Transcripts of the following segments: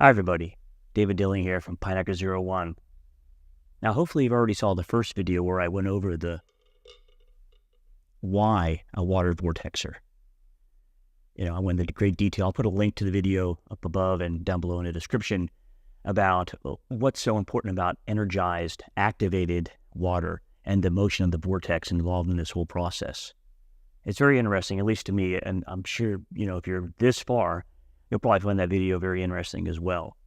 Hi everybody, David Dilling here from Pinehacker01. Now hopefully you've already saw the first video where I went over the why a water vortexer. I went into great detail. I'll put a link to the video up above and down below in the description about what's so important about energized, activated water and the motion of the vortex involved in this whole process. It's very interesting, at least to me, and I'm sure, if you're this far, you'll probably find that video very interesting as well.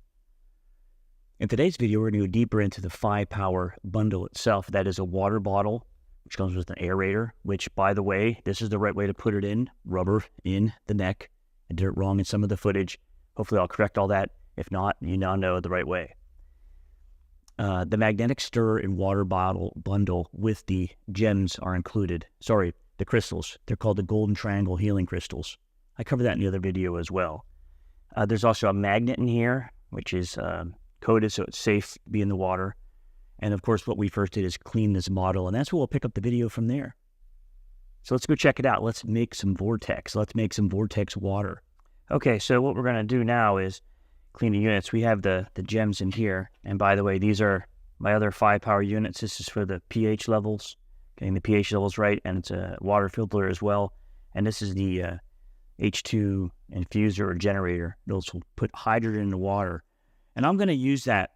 In today's video, we're going to go deeper into the Phipower bundle itself. That is a water bottle, which comes with an aerator, which, by the way, this is the right way to put it in, rubber in the neck. I did it wrong in some of the footage. Hopefully I'll correct all that. If not, you now know the right way. The magnetic stir and water bottle bundle with the gems are included. Sorry, the crystals. They're called the golden triangle healing crystals. I covered that in the other video as well. There's also a magnet in here, which is coated so it's safe to be in the water. And of course, what we first did is clean this bottle, and that's where we'll pick up the video from there. So let's go check it out. Let's make some vortex. Let's make some vortex water. Okay, so what we're going to do now is clean the units. We have the gems in here. And by the way, these are my other Phipower units. This is for the pH levels, getting the pH levels right, and it's a water filter as well. And this is the H2 infuser or generator. Those will put hydrogen in the water. And I'm going to use that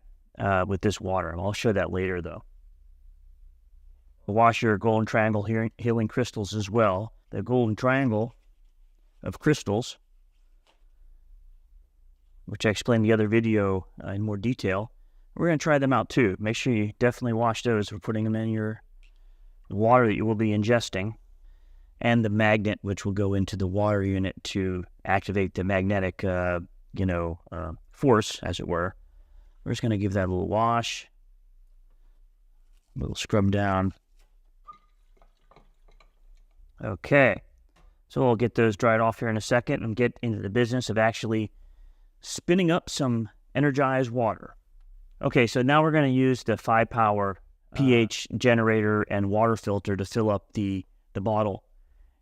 with this water. I'll show that later, though. Wash your golden triangle healing crystals as well. The golden triangle of crystals, which I explained in the other video in more detail. We're going to try them out too. Make sure you definitely wash those. We're putting them in your water that you will be ingesting. And the magnet, which will go into the water unit to activate the magnetic, force, as it were. We're just going to give that a little wash, a little scrub down. Okay, so we'll get those dried off here in a second and get into the business of actually spinning up some energized water. Okay, so now we're going to use the Phipower pH generator and water filter to fill up the bottle.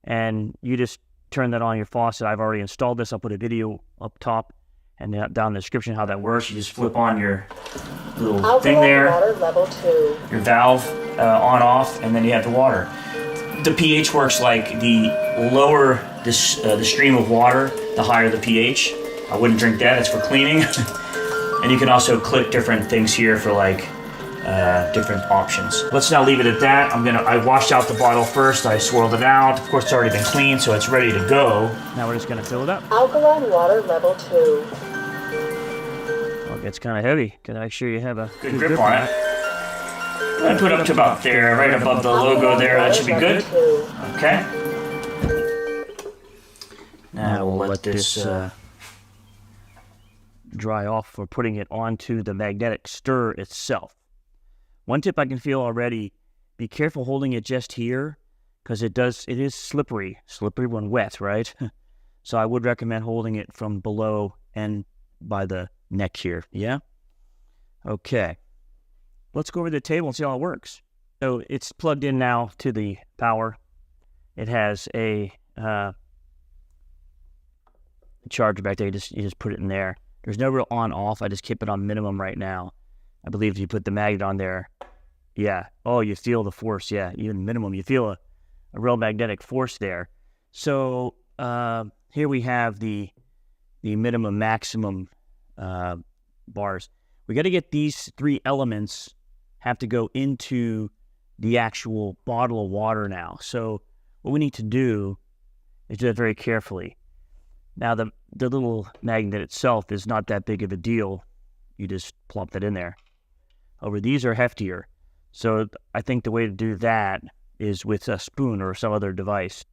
And you just turn that on your faucet. I've already installed this. I'll put a video up top and down in the description how that works. You just flip on your little thing there, water level 2. Your valve on off, and then you have the water. The pH works like the lower the stream of water, the higher the pH. I wouldn't drink that. It's for cleaning. And you can also click different things here for like different options. Let's now leave it at that. I washed out the bottle first. I swirled it out. Of course, it's already been cleaned, so it's ready to go. Now we're just going to fill it up. Alkaline water level 2. Well, it gets kind of heavy. Gotta make sure you have a good grip on it. I put up to about there, right above the logo there. That should be good. Okay. Now we'll let this dry off for putting it onto the magnetic stir itself. One tip I can feel already, be careful holding it just here, because it is slippery when wet, right? So I would recommend holding it from below and by the neck here, yeah? Okay. Let's go over to the table and see how it works. So it's plugged in now to the power. It has a charger back there. You just put it in there. There's no real on-off. I just keep it on minimum right now. I believe if you put the magnet on there, yeah. Oh, you feel the force, yeah. Even minimum, you feel a real magnetic force there. So here we have the minimum, maximum bars. We got to get these three elements have to go into the actual bottle of water now. So what we need to do is do it very carefully. Now the little magnet itself is not that big of a deal. You just plop that in there. However, these are heftier. So I think the way to do that is with a spoon or some other device.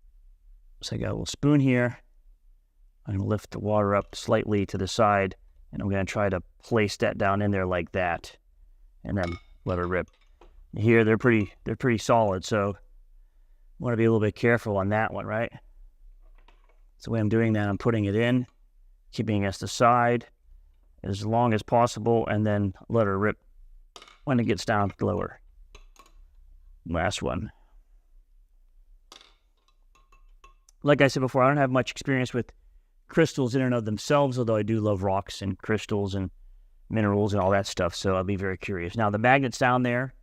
So I got a little spoon here. I'm going to lift the water up slightly to the side, and I'm going to try to place that down in there like that, and then let it rip. Here they're pretty solid, so I want to be a little bit careful on that one, right? So the way I'm doing that, I'm putting it in, keeping it to the side as long as possible, and then let her rip when it gets down lower. Last one. Like I said before, I don't have much experience with crystals in and of themselves, although I do love rocks and crystals and minerals and all that stuff, so I'll be very curious. Now, the magnet's down there.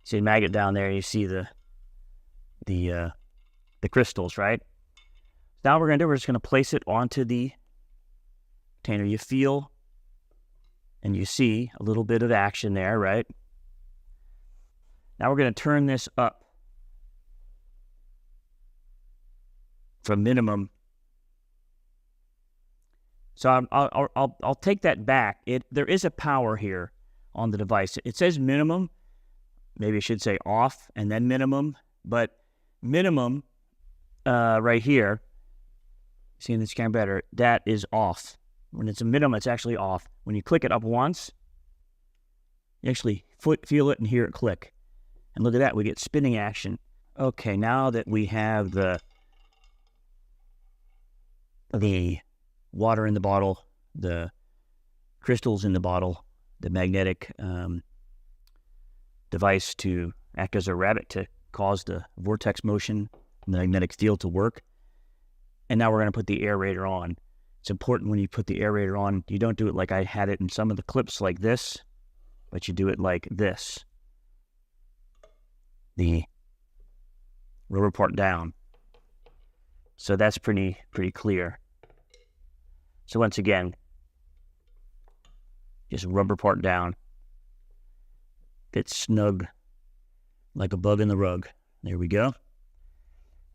You see the magnet down there, you see the crystals, right? Now we're just going to place it onto the container. You feel and you see a little bit of action there, right? Now we're going to turn this up from minimum. So I'll take that back. There is a power here on the device. It says minimum. Maybe I should say off and then minimum. But minimum right here, seeing this camera better, that is off. When it's a minimum, it's actually off. When you click it up once, you actually feel it and hear it click. And look at that, we get spinning action. Okay, now that we have the water in the bottle, the crystals in the bottle, the magnetic device to act as a rabbit to cause the vortex motion, the magnetic field to work. And now we're going to put the aerator on. It's important when you put the aerator on, you don't do it like I had it in some of the clips like this, but you do it like this. The rubber part down. So that's pretty clear. So once again, just rubber part down. It's snug like a bug in the rug. There we go.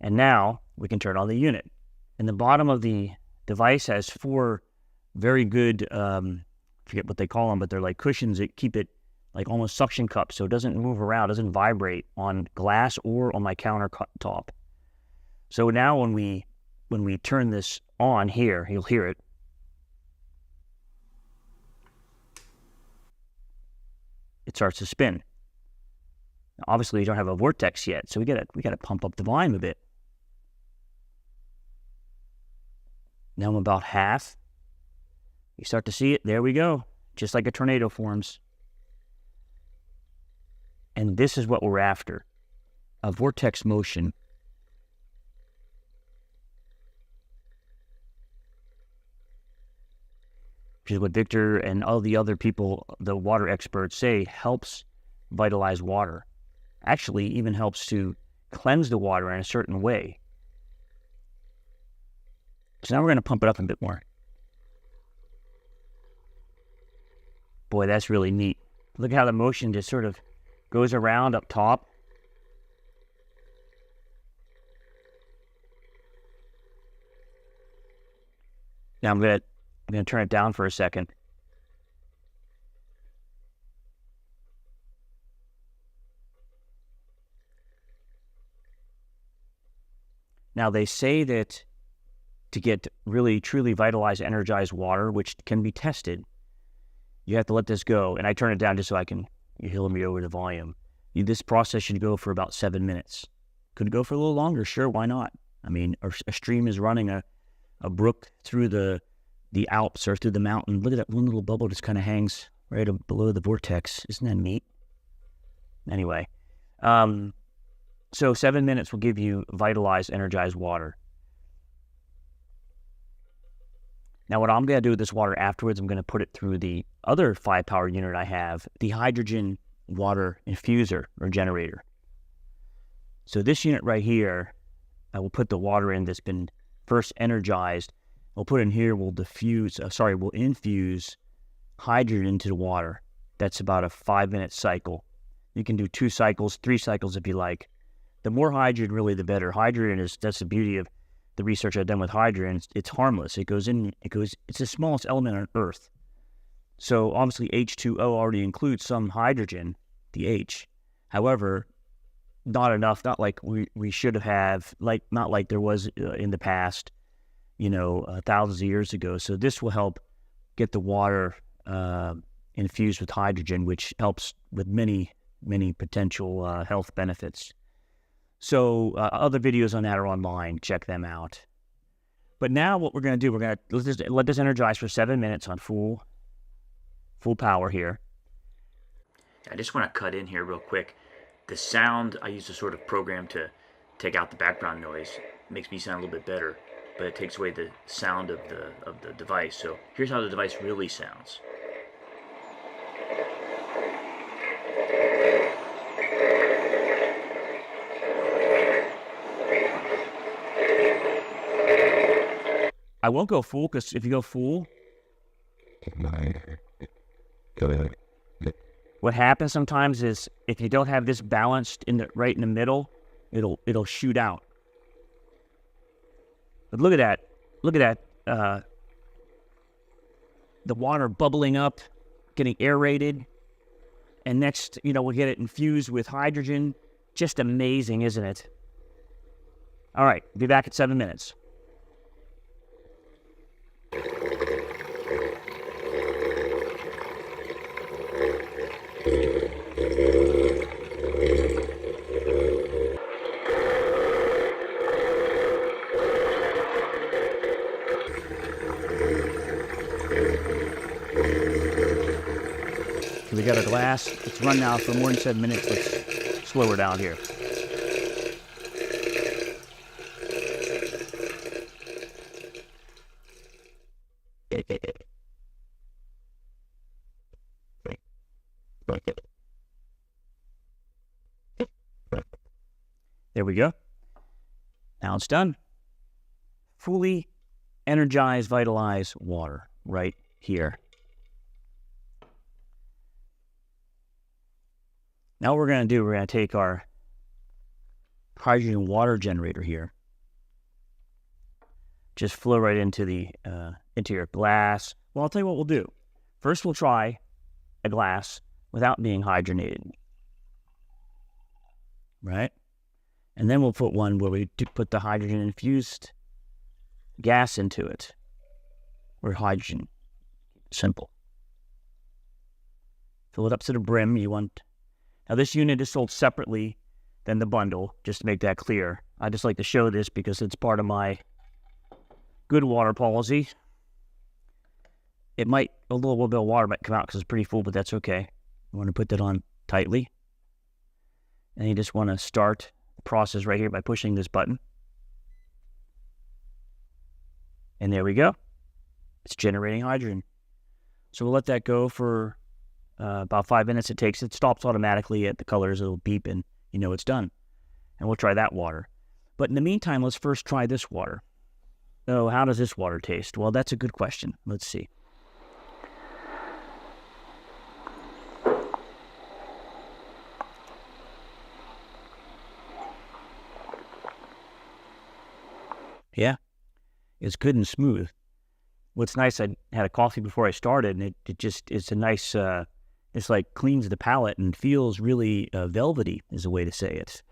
And now we can turn on the unit. And the bottom of the device has 4 very good, forget what they call them, but they're like cushions that keep it like almost suction cups, so it doesn't move around, doesn't vibrate on glass or on my countertop. So now when we turn this on here, you'll hear it. It starts to spin. Now, obviously, you don't have a vortex yet, so we gotta pump up the volume a bit. Now I'm about half. You start to see it. There we go. Just like a tornado forms. And this is what we're after. A vortex motion. Which is what Viktor and all the other people, the water experts, say helps vitalize water. Actually, even helps to cleanse the water in a certain way. So now we're going to pump it up a bit more. Boy, that's really neat. Look how the motion just sort of goes around up top. Now I'm going to turn it down for a second. Now they say that to get really truly vitalized, energized water, which can be tested, you have to let this go. And I turn it down just so I can hear me over the volume. This process should go for about 7 minutes. Could it go for a little longer? Sure, why not? I mean, a stream is running a brook through the Alps or through the mountain. Look at that one little bubble just kind of hangs right below the vortex. Isn't that neat? Anyway, so 7 minutes will give you vitalized, energized water. Now, what I'm going to do with this water afterwards, I'm going to put it through the other Phipower unit I have, the hydrogen water infuser or generator. So this unit right here, I will put the water in that's been first energized. We'll put in here, we'll infuse hydrogen into the water. That's about a 5-minute cycle. You can do 2 cycles, 3 cycles if you like. The more hydrogen, really, the better. Hydrogen that's the beauty of the research I've done with hydrogen. It's harmless. It's the smallest element on Earth. So obviously H2O already includes some hydrogen, the H. However, not enough, not like we should have, not like there was in the past, thousands of years ago. So this will help get the water infused with hydrogen, which helps with many, many potential health benefits. So other videos on that are online. Check them out. But now what we're going to do, we're going to let this energize for 7 minutes on full power here. I just want to cut in here real quick. The sound, I use a sort of program to take out the background noise. It makes me sound a little bit better. but it takes away the sound of the device. So here's how the device really sounds. I won't go full, because if you go full, what happens sometimes is if you don't have this balanced right in the middle, it'll shoot out. But look at that. Look at that. The water bubbling up, getting aerated. And next, we'll get it infused with hydrogen. Just amazing, isn't it? All right, be back in 7 minutes. We got our glass. It's run now for more than 7 minutes. Let's slow her down here. There we go. Now it's done. Fully energized, vitalized water right here. Now what we're going to do, we're going to take our hydrogen water generator here. Just flow right into into your glass. Well, I'll tell you what we'll do. First, we'll try a glass without being hydrogenated. Right? And then we'll put one where we put the hydrogen infused gas into it. Or hydrogen. Simple. Fill it up to the brim. Now this unit is sold separately than the bundle, just to make that clear. I just like to show this because it's part of my good water policy. A little bit of water might come out because it's pretty full, but that's okay. You want to put that on tightly. And you just want to start the process right here by pushing this button. And there we go. It's generating hydrogen. So we'll let that go for about 5 minutes. It stops automatically at the colors. It'll beep and it's done. And we'll try that water. But in the meantime, let's first try this water. So how does this water taste? Well, that's a good question. Let's see. Yeah, it's good and smooth. What's nice, I had a coffee before I started, and it's a nice, it's like cleans the palate and feels really velvety, is a way to say it.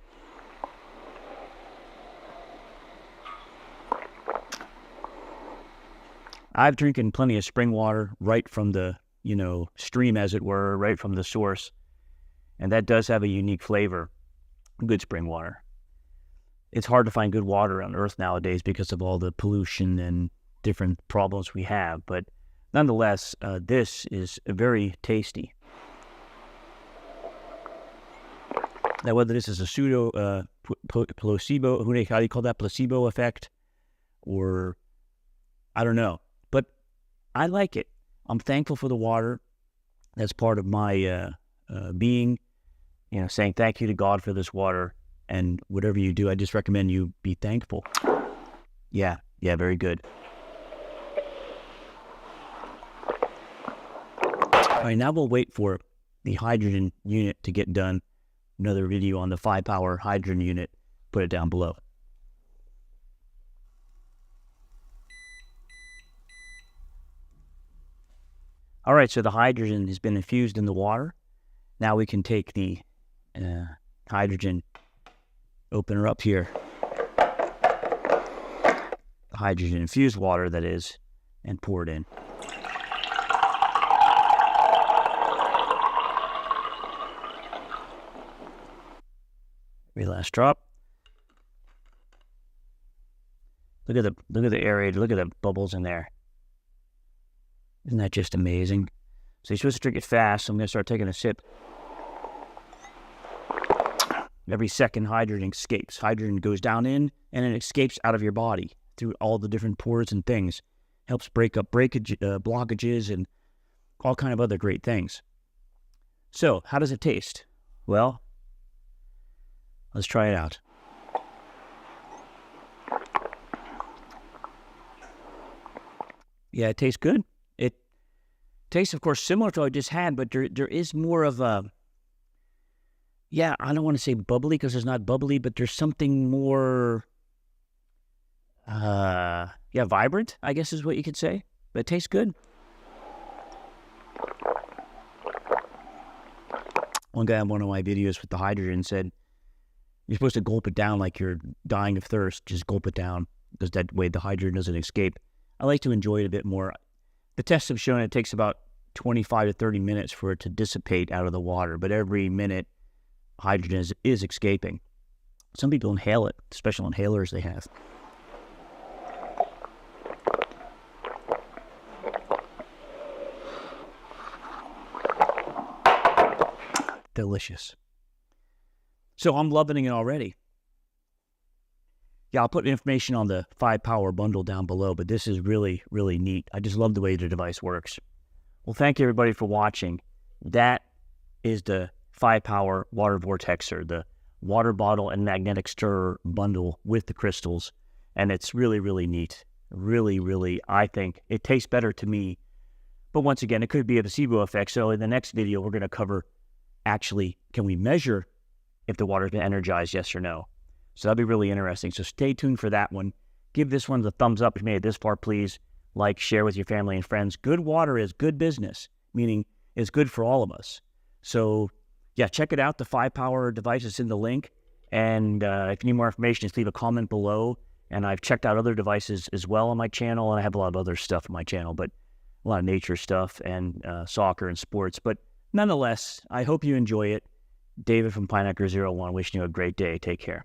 I've drinking plenty of spring water right from the, stream, as it were, right from the source. And that does have a unique flavor, good spring water. It's hard to find good water on Earth nowadays because of all the pollution and different problems we have. But nonetheless, this is very tasty. Now, whether this is a pseudo placebo, how do you call that, placebo effect, or I don't know. But I like it. I'm thankful for the water. That's part of my being, saying thank you to God for this water. And whatever you do, I just recommend you be thankful. Yeah, very good. All right, now we'll wait for the hydrogen unit to get done. Another video on the Phipower hydrogen unit. Put it down below. All right, so the hydrogen has been infused in the water. Now we can take the hydrogen, open her up here. The hydrogen infused water, that is, and pour it in. Very last drop. Look at the aerated. Look at the bubbles in there. Isn't that just amazing? So you're supposed to drink it fast, so I'm going to start taking a sip. Every second, hydrogen escapes. Hydrogen goes down in, and it escapes out of your body through all the different pores and things. Helps break up blockages and all kind of other great things. So, how does it taste? Well, let's try it out. Yeah, it tastes good. It tastes, of course, similar to what I just had, but there is more of a, I don't want to say bubbly because it's not bubbly, but there's something more, vibrant, I guess is what you could say. But it tastes good. One guy on one of my videos with the hydrogen said, you're supposed to gulp it down like you're dying of thirst. Just gulp it down because that way the hydrogen doesn't escape. I like to enjoy it a bit more. The tests have shown it takes about 25 to 30 minutes for it to dissipate out of the water, but every minute hydrogen is escaping. Some people inhale it, special inhalers they have. Delicious. So I'm loving it already. Yeah, I'll put information on the Phipower bundle down below, but this is really, really neat. I just love the way the device works. Well, thank you everybody for watching. That is the Phipower water vortexer, the water bottle and magnetic stirrer bundle with the crystals. And it's really, really neat. Really, really, I think it tastes better to me. But once again, it could be a placebo effect. So in the next video, we're going to cover actually, can we measure if the water's been energized, yes or no? So that'll be really interesting. So stay tuned for that one. Give this one the thumbs up if you made it this far, please. Like, share with your family and friends. Good water is good business, meaning it's good for all of us. So yeah, check it out. The Phipower device is in the link. And if you need more information, just leave a comment below. And I've checked out other devices as well on my channel. And I have a lot of other stuff on my channel, but a lot of nature stuff and soccer and sports. But nonetheless, I hope you enjoy it. David from Pinehacker01 wishing you a great day. Take care.